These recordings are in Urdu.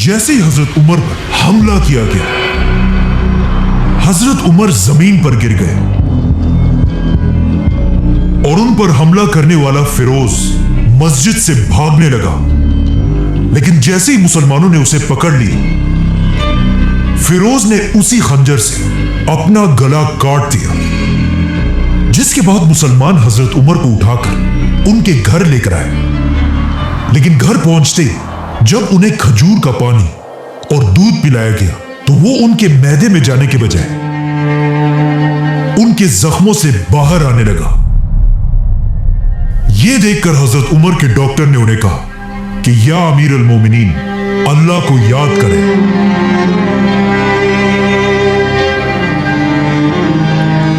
جیسے ہی حضرت عمر پر حملہ کیا گیا، حضرت عمر زمین پر گر گئے اور ان پر حملہ کرنے والا فیروز مسجد سے بھاگنے لگا، لیکن جیسے ہی مسلمانوں نے اسے پکڑ لی، فیروز نے اسی خنجر سے اپنا گلا کاٹ دیا، جس کے بعد مسلمان حضرت عمر کو اٹھا کر ان کے گھر لے کر آئے۔ لیکن گھر پہنچتے جب انہیں کھجور کا پانی اور دودھ پلایا گیا تو وہ ان کے معدے میں جانے کے بجائے ان کے زخموں سے باہر آنے لگا۔ یہ دیکھ کر حضرت عمر کے ڈاکٹر نے انہیں کہا کہ یا امیر المومنین، اللہ کو یاد کریں،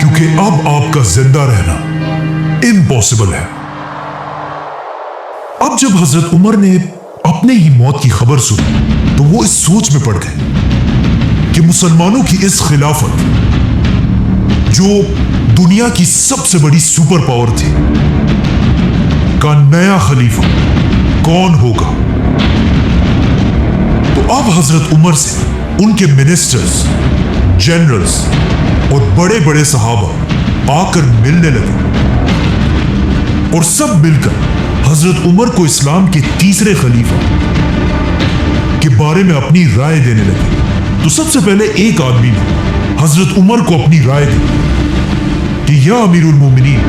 کیونکہ اب آپ کا زندہ رہنا امپاسبل ہے۔ اب جب حضرت عمر نے اپنے ہی موت کی خبر سنی تو وہ اس سوچ میں پڑ گئے کہ مسلمانوں کی اس خلافت، جو دنیا کی سب سے بڑی سپر پاور تھی، کا نیا خلیفہ کون ہوگا۔ تو اب حضرت عمر سے ان کے منسٹرز، جنرلز اور بڑے بڑے صحابہ آ کر ملنے لگے اور سب مل کر حضرت عمر کو اسلام کے تیسرے خلیفہ کے بارے میں اپنی رائے دینے لگے۔ تو سب سے پہلے ایک آدمی نے حضرت عمر کو اپنی رائے دی کہ یا امیر المومنین،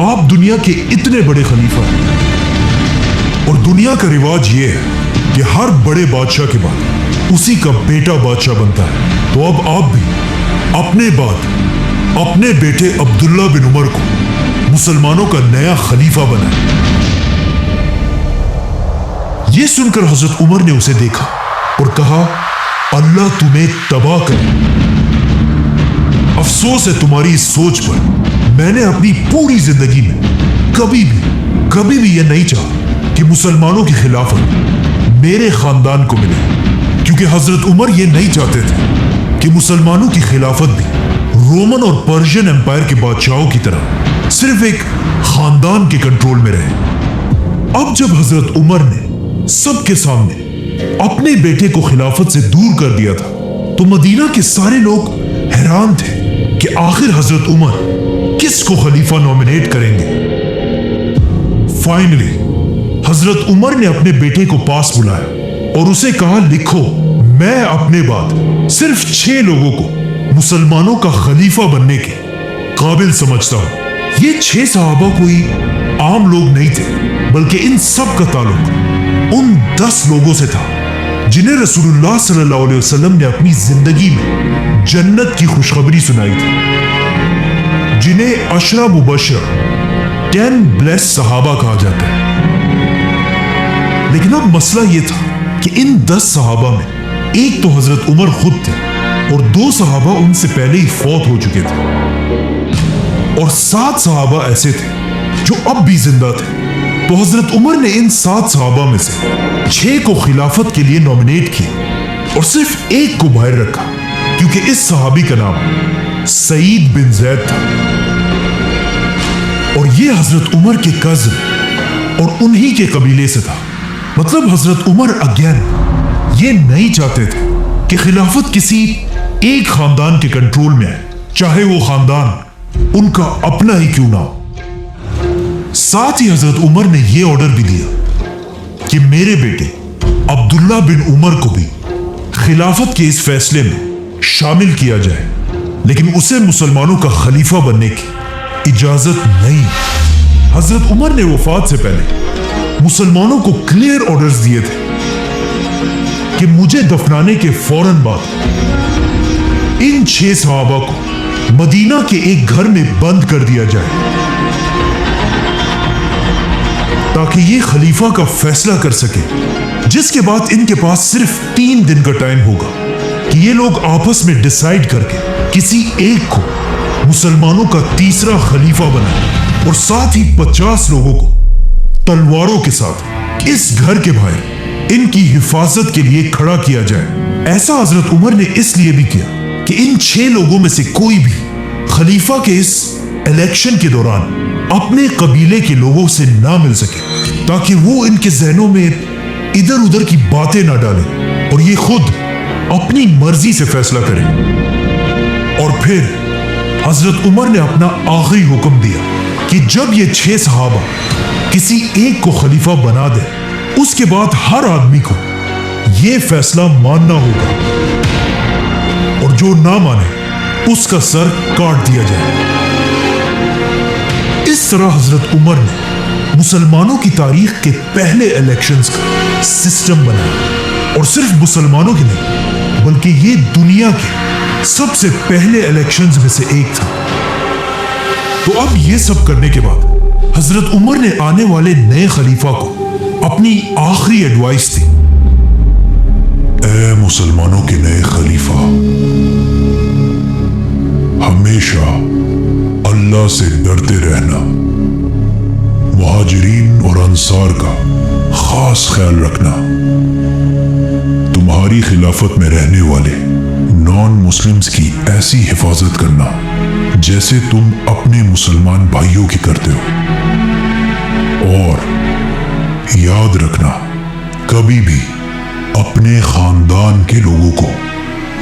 آپ دنیا کے اتنے بڑے خلیفہ ہیں اور دنیا کا رواج یہ ہے کہ ہر بڑے بادشاہ کے بعد اسی کا بیٹا بادشاہ بنتا ہے، تو اب آپ بھی اپنے بعد اپنے بیٹے عبداللہ بن عمر کو مسلمانوں کا نیا خلیفہ بنائیں۔ یہ سن کر حضرت عمر نے اسے دیکھا اور کہا، اللہ تمہیں تباہ کرے، افسوس ہے تمہاری اس سوچ پر۔ میں نے اپنی پوری زندگی میں کبھی بھی یہ نہیں چاہا کہ مسلمانوں کی خلافت میرے خاندان کو ملے، کیونکہ حضرت عمر یہ نہیں چاہتے تھے کہ مسلمانوں کی خلافت بھی رومن اور پرشین امپائر کے بادشاہوں کی طرح صرف ایک خاندان کے کنٹرول میں رہے۔ اب جب حضرت عمر نے سب کے سامنے اپنے بیٹے کو خلافت سے دور کر دیا تھا تو مدینہ کے سارے لوگ حیران تھے کہ آخر حضرت عمر کس کو خلیفہ نومینیٹ کریں گے۔ فائنلی حضرت عمر نے اپنے بیٹے کو پاس بلایا اور اسے کہا، لکھو، میں اپنے بعد صرف 6 لوگوں کو مسلمانوں کا خلیفہ بننے کے قابل سمجھتا ہوں۔ یہ 6 صحابہ کوئی عام لوگ نہیں تھے، بلکہ ان سب کا تعلق ان 10 لوگوں سے تھا جنہیں رسول اللہ صلی اللہ علیہ وسلم نے اپنی زندگی میں جنت کی خوشخبری سنائی تھی، جنہیں 10 مبشر 10 بلیس صحابہ کہا جاتا ہے۔ لیکن اب مسئلہ یہ تھا کہ ان 10 صحابہ میں ایک تو حضرت عمر خود تھے اور 2 صحابہ ان سے پہلے ہی فوت ہو چکے تھے، اور 7 صحابہ ایسے تھے جو اب بھی زندہ تھے۔ تو حضرت عمر نے ان 7 صحابہ میں سے 6 کو خلافت کے لیے نومینیٹ کیا اور صرف ایک کو باہر رکھا، کیونکہ اس صحابی کا نام سعید بن زید تھا اور یہ حضرت عمر کے کزن اور انہی کے قبیلے سے تھا۔ مطلب حضرت عمر اگین یہ نہیں چاہتے تھے کہ خلافت کسی ایک خاندان کے کنٹرول میں ہے، چاہے وہ خاندان ان کا اپنا ہی کیوں نہ ہو۔ ساتھ ہی حضرت عمر نے یہ آرڈر بھی دیا کہ میرے بیٹے عبداللہ بن عمر کو بھی خلافت کے اس فیصلے میں شامل کیا جائے، لیکن اسے مسلمانوں کا خلیفہ بننے کی اجازت نہیں۔ حضرت عمر نے وفات سے پہلے مسلمانوں کو کلیئر آرڈرز دیے تھے کہ مجھے دفنانے کے فوراً بعد ان 6 صحابہ کو مدینہ کے ایک گھر میں بند کر دیا جائے تاکہ یہ خلیفہ کا فیصلہ کر سکے، جس کے بعد ان کے پاس صرف 3 دن کا ٹائم ہوگا کہ یہ لوگ آپس میں ڈیسائیڈ کر کے کسی ایک کو مسلمانوں کا تیسرا خلیفہ بنائیں اور ساتھ ہی 50 لوگوں کو تلواروں کے ساتھ اس گھر کے باہر ان کی حفاظت کے لیے کھڑا کیا جائے۔ ایسا حضرت عمر نے اس لیے بھی کیا کہ ان 6 لوگوں میں سے کوئی بھی خلیفہ کے اس الیکشن کے دوران اپنے قبیلے کے لوگوں سے نہ مل سکے، تاکہ وہ ان کے ذہنوں میں ادھر ادھر کی باتیں نہ ڈالیں اور یہ خود اپنی مرضی سے فیصلہ کریں۔ اور پھر حضرت عمر نے اپنا آخری حکم دیا کہ جب یہ 6 صحابہ کسی ایک کو خلیفہ بنا دے، اس کے بعد ہر آدمی کو یہ فیصلہ ماننا ہوگا، اور جو نہ مانے اس کا سر کاٹ دیا جائے۔ اس طرح حضرت عمر نے مسلمانوں کی تاریخ کے پہلے الیکشنز کا سسٹم بنایا، اور صرف مسلمانوں کے نہیں بلکہ یہ دنیا کے سب سے پہلے الیکشنز میں سے ایک تھا۔ تو اب یہ سب کرنے کے بعد حضرت عمر نے آنے والے نئے خلیفہ کو اپنی آخری ایڈوائس دی۔ اے مسلمانوں کے نئے خلیفہ، ہمیشہ اللہ سے ڈرتے رہنا، مہاجرین اور انصار کا خاص خیال رکھنا، تمہاری خلافت میں رہنے والے نان مسلمز کی ایسی حفاظت کرنا جیسے تم اپنے مسلمان بھائیوں کی کرتے ہو، اور یاد رکھنا کبھی بھی اپنے خاندان کے لوگوں کو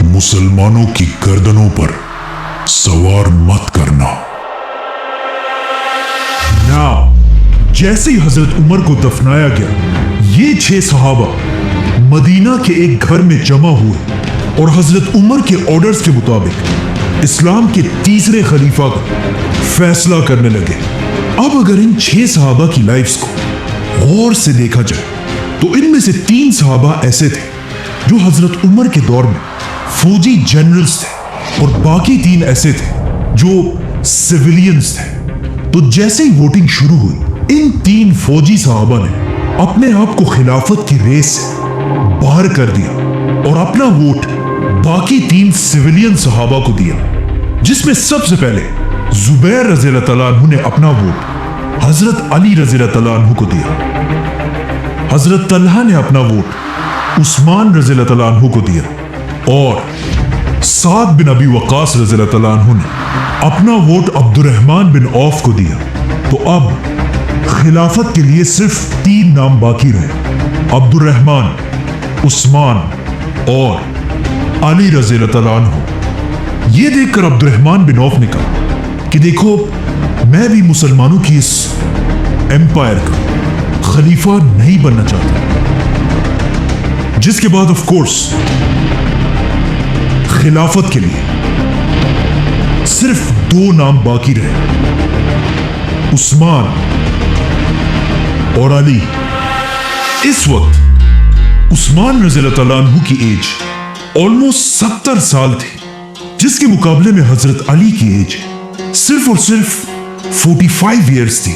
مسلمانوں کی گردنوں پر سوار مت کرنا۔ جیسے ہی حضرت عمر کو دفنایا گیا، یہ 6 صحابہ مدینہ کے ایک گھر میں جمع ہوئے اور حضرت عمر کے آرڈرز کے مطابق اسلام کے تیسرے خلیفہ کا فیصلہ کرنے لگے۔ اب اگر ان 6 صحابہ کی لائفز کو غور سے دیکھا جائے تو ان میں سے 3 صحابہ ایسے تھے جو حضرت عمر کے دور میں فوجی جنرلز تھے، اور باقی 3 ایسے تھے جو سیویلینز تھے۔ تو جیسے ہی ووٹنگ شروع ہوئی، ان 3 فوجی صحابہ نے اپنے آپ کو خلافت کی ریس سے باہر کر دیا اور اپنا ووٹ باقی 3 سیویلین صحابہ کو دیا، جس میں سب سے پہلے زبیر رضی اللہ تعالیٰ عنہ نے اپنا ووٹ حضرت علی رضی اللہ تعالیٰ عنہ کو دیا، حضرت طلحہ نے اپنا ووٹ عثمان رضی اللہ تعالیٰ عنہ کو دیا، اور سعد بن ابی وقاص رضی اللہ تعالیٰ عنہ نے اپنا ووٹ عبد الرحمن بن عوف کو دیا۔ تو اب خلافت کے لیے صرف 3 نام باقی رہے، عبد الرحمن، عثمان اور علی رضی اللہ تعالیٰ عنہ۔ یہ دیکھ کر عبد الرحمن بن عوف نے کہا کہ دیکھو، میں بھی مسلمانوں کی اس ایمپائر کا خلیفہ نہیں بننا چاہتا۔ جس کے بعد آف کورس خلافت کے لیے صرف 2 نام باقی رہے، عثمان اور علی۔ اس وقت عثمان رضی اللہ تعالیٰ عنہ کی ایج آلموسٹ 70 سال تھی، جس کے مقابلے میں حضرت علی کی ایج صرف اور صرف 45 ایئرز تھی۔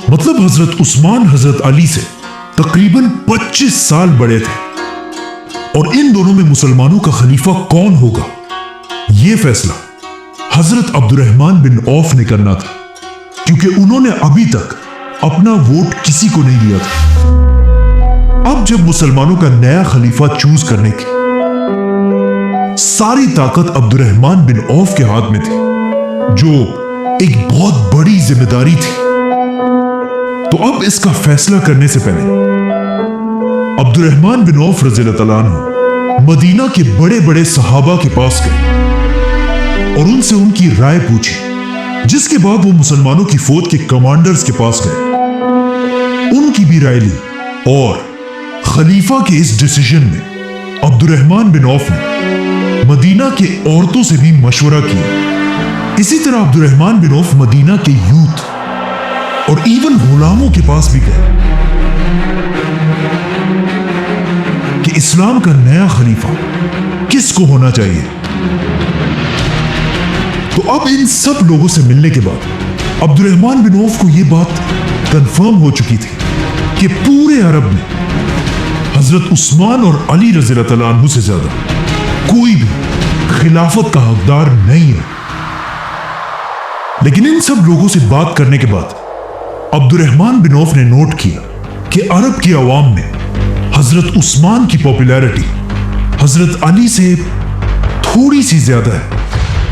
مطلب حضرت عثمان حضرت علی سے تقریباً 25 سال بڑے تھے، اور ان دونوں میں مسلمانوں کا خلیفہ کون ہوگا، یہ فیصلہ حضرت عبد الرحمن بن عوف نے کرنا تھا، کیونکہ انہوں نے ابھی تک اپنا ووٹ کسی کو نہیں دیا تھا۔ اب جب مسلمانوں کا نیا خلیفہ چوز کرنے کی ساری طاقت عبد الرحمن بن عوف کے ہاتھ میں تھی، جو ایک بہت بڑی ذمہ داری تھی، تو اب اس کا فیصلہ کرنے سے پہلے عبد الرحمن بن عوف رضی اللہ تعالیٰ عنہ مدینہ کے بڑے بڑے صحابہ کے پاس گئے اور ان سے ان کی رائے پوچھی، جس کے بعد وہ مسلمانوں کی فوج کے کمانڈرز کے پاس گئے، ان کی بھی رائے لی، اور خلیفہ کے اس ڈیسیژن میں عبد الرحمن بن عوف نے مدینہ کے عورتوں سے بھی مشورہ کیا۔ اسی طرح عبد الرحمن بن عوف مدینہ کے یوتھ اور ایون غلاموں کے پاس بھی گئے کہ اسلام کا نیا خلیفہ کس کو ہونا چاہیے۔ تو اب ان سب لوگوں سے ملنے کے بعد عبد الرحمن بن عوف کو یہ بات کنفرم ہو چکی تھی کہ پورے عرب میں حضرت عثمان اور علی رضی اللہ تعالیٰ عنہ سے زیادہ کوئی بھی خلافت کا حقدار نہیں ہے۔ لیکن ان سب لوگوں سے بات کرنے کے بعد عبد الرحمن بن عوف نے نوٹ کیا کہ عرب کی عوام میں حضرت عثمان کی پاپولیرٹی حضرت علی سے تھوڑی سی زیادہ ہے،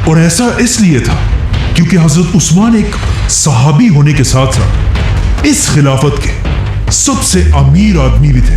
اور ایسا اس لیے تھا کیونکہ حضرت عثمان ایک صحابی ہونے کے ساتھ ساتھ اس خلافت کے سب سے امیر آدمی بھی تھے،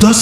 10